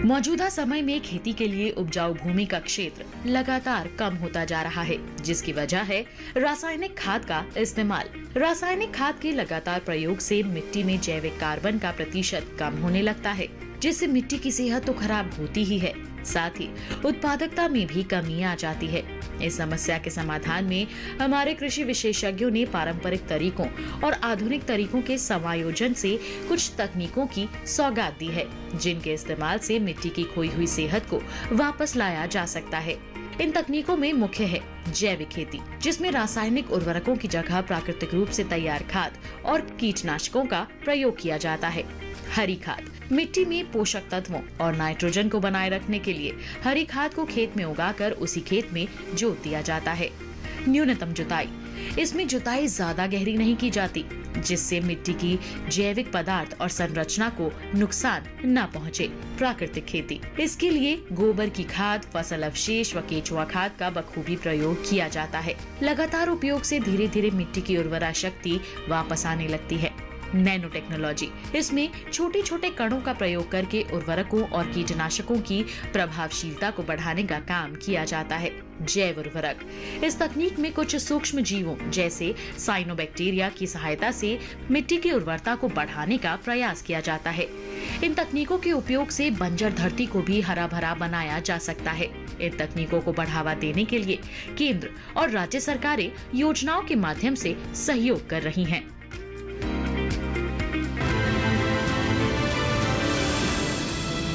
मौजूदा समय में खेती के लिए उपजाऊ भूमि का क्षेत्र लगातार कम होता जा रहा है, जिसकी वजह है रासायनिक खाद का इस्तेमाल। रासायनिक खाद के लगातार प्रयोग से मिट्टी में जैविक कार्बन का प्रतिशत कम होने लगता है, जिससे मिट्टी की सेहत तो खराब होती ही है, साथ ही उत्पादकता में भी कमी आ जाती है। इस समस्या के समाधान में हमारे कृषि विशेषज्ञों ने पारंपरिक तरीकों और आधुनिक तरीकों के समायोजन से कुछ तकनीकों की सौगात दी है, जिनके इस्तेमाल से मिट्टी की खोई हुई सेहत को वापस लाया जा सकता है। इन तकनीकों में मुख्य है जैविक खेती, जिसमें रासायनिक उर्वरकों की जगह प्राकृतिक रूप से तैयार खाद और कीटनाशकों का प्रयोग किया जाता है। हरी खाद मिट्टी में पोषक तत्वों और नाइट्रोजन को बनाए रखने के लिए हरी खाद को खेत में उगाकर उसी खेत में जोत दिया जाता है। न्यूनतम जुताई, इसमें जुताई ज्यादा गहरी नहीं की जाती, जिससे मिट्टी की जैविक पदार्थ और संरचना को नुकसान न पहुंचे। प्राकृतिक खेती, इसके लिए गोबर की खाद, फसल अवशेष व केचुआ खाद का बखूबी प्रयोग किया जाता है। लगातार उपयोग से धीरे धीरे मिट्टी की उर्वरा शक्ति वापस आने लगती है। नैनो टेक्नोलॉजी, इसमें छोटे छोटे कणों का प्रयोग करके उर्वरकों और कीटनाशकों की प्रभावशीलता को बढ़ाने का काम किया जाता है। जैव उर्वरक, इस तकनीक में कुछ सूक्ष्म जीवों जैसे साइनोबैक्टीरिया की सहायता से मिट्टी की उर्वरता को बढ़ाने का प्रयास किया जाता है। इन तकनीकों के उपयोग से बंजर धरती को भी हरा भरा बनाया जा सकता है। इन तकनीकों को बढ़ावा देने के लिए केंद्र और राज्य सरकारें योजनाओं के माध्यम से सहयोग कर रही हैं।